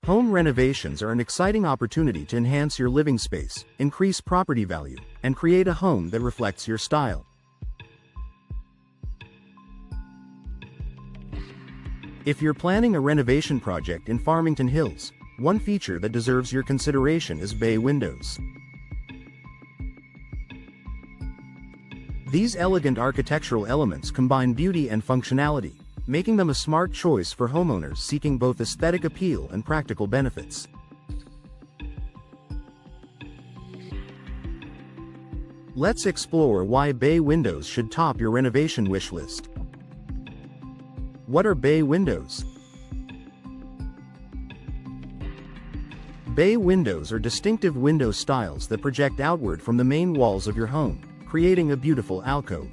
Home renovations are an exciting opportunity to enhance your living space, increase property value, and create a home that reflects your style. If you're planning a renovation project in Farmington Hills, one feature that deserves your consideration is bay windows. These elegant architectural elements combine beauty and functionality, making them a smart choice for homeowners seeking both aesthetic appeal and practical benefits. Let's explore why bay windows should top your renovation wish list. What are bay windows? Bay windows are distinctive window styles that project outward from the main walls of your home, creating a beautiful alcove.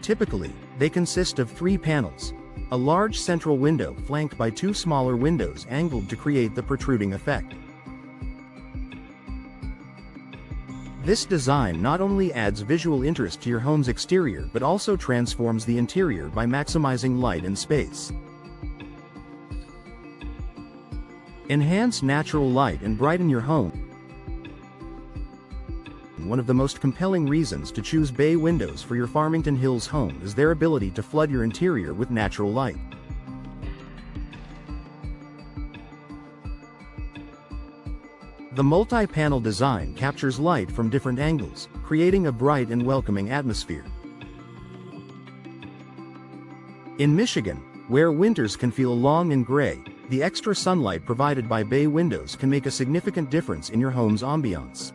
Typically, they consist of 3 panels, a large central window flanked by 2 smaller windows angled to create the protruding effect. This design not only adds visual interest to your home's exterior but also transforms the interior by maximizing light and space. Enhance natural light and brighten your home. One of the most compelling reasons to choose bay windows for your Farmington Hills home is their ability to flood your interior with natural light. The multi-panel design captures light from different angles, creating a bright and welcoming atmosphere. In Michigan, where winters can feel long and gray, the extra sunlight provided by bay windows can make a significant difference in your home's ambiance.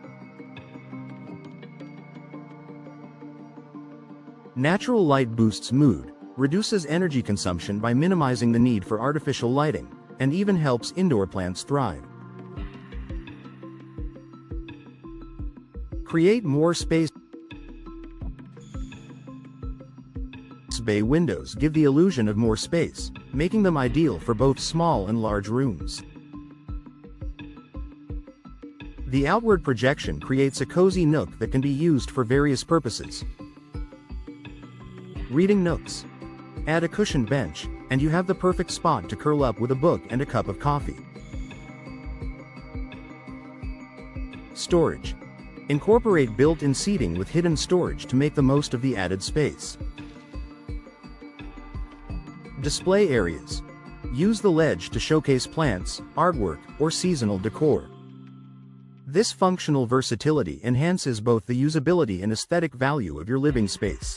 Natural light boosts mood, reduces energy consumption by minimizing the need for artificial lighting, and even helps indoor plants thrive. Create more space. Bay windows give the illusion of more space, making them ideal for both small and large rooms. The outward projection creates a cozy nook that can be used for various purposes. Reading nooks. Add a cushioned bench, and you have the perfect spot to curl up with a book and a cup of coffee. Storage. Incorporate built-in seating with hidden storage to make the most of the added space. Display areas. Use the ledge to showcase plants, artwork, or seasonal decor. This functional versatility enhances both the usability and aesthetic value of your living space.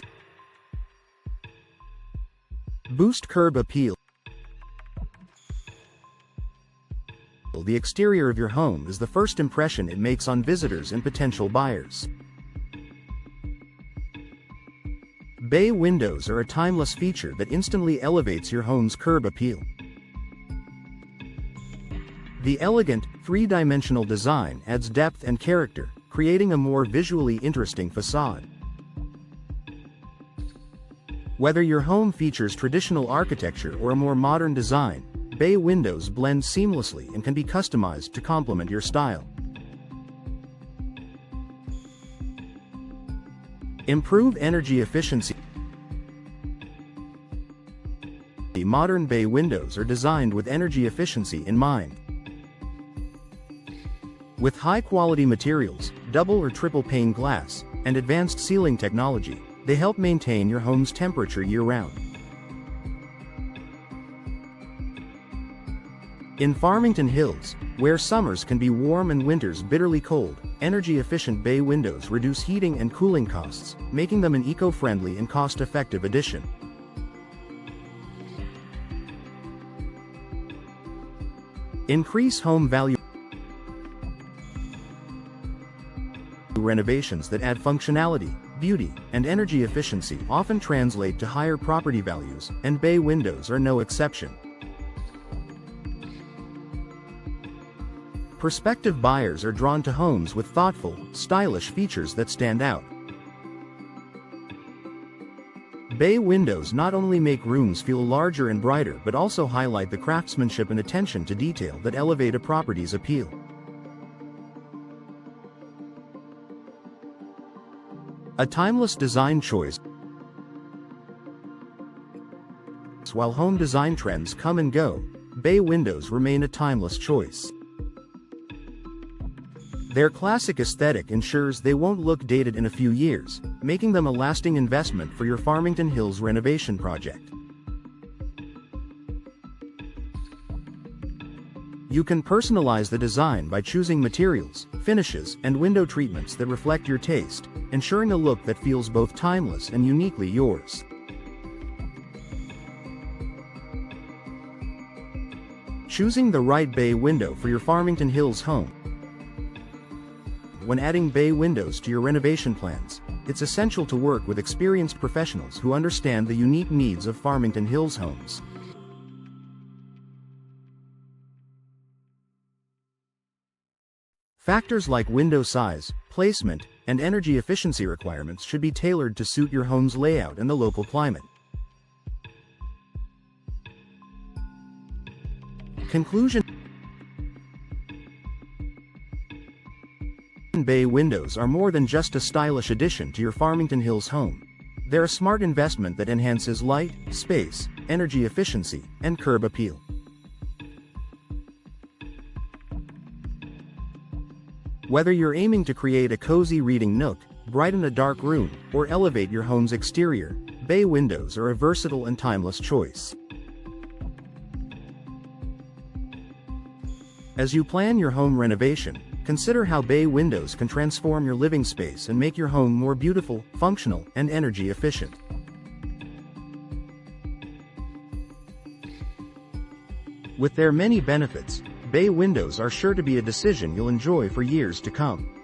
Boost curb appeal. The exterior of your home is the first impression it makes on visitors and potential buyers. Bay windows are a timeless feature that instantly elevates your home's curb appeal. The elegant, 3-dimensional design adds depth and character, creating a more visually interesting facade. Whether your home features traditional architecture or a more modern design, bay windows blend seamlessly and can be customized to complement your style. Improve energy efficiency. Modern bay windows are designed with energy efficiency in mind. With high-quality materials, double or triple pane glass, and advanced sealing technology, they help maintain your home's temperature year-round. In Farmington Hills, where summers can be warm and winters bitterly cold, energy-efficient bay windows reduce heating and cooling costs, making them an eco-friendly and cost-effective addition. Increase home value. Renovations that add functionality, beauty, and energy efficiency often translate to higher property values, and bay windows are no exception. Prospective buyers are drawn to homes with thoughtful, stylish features that stand out. Bay windows not only make rooms feel larger and brighter but also highlight the craftsmanship and attention to detail that elevate a property's appeal. A timeless design choice. While home design trends come and go, bay windows remain a timeless choice. Their classic aesthetic ensures they won't look dated in a few years, making them a lasting investment for your Farmington Hills renovation project. You can personalize the design by choosing materials, finishes, and window treatments that reflect your taste, ensuring a look that feels both timeless and uniquely yours. Choosing the right bay window for your Farmington Hills home. When adding bay windows to your renovation plans, it's essential to work with experienced professionals who understand the unique needs of Farmington Hills homes. Factors like window size, placement, and energy efficiency requirements should be tailored to suit your home's layout and the local climate. Conclusion: bay windows are more than just a stylish addition to your Farmington Hills home. They're a smart investment that enhances light, space, energy efficiency, and curb appeal. Whether you're aiming to create a cozy reading nook, brighten a dark room, or elevate your home's exterior, bay windows are a versatile and timeless choice. As you plan your home renovation, consider how bay windows can transform your living space and make your home more beautiful, functional, and energy efficient. With their many benefits, bay windows are sure to be a decision you'll enjoy for years to come.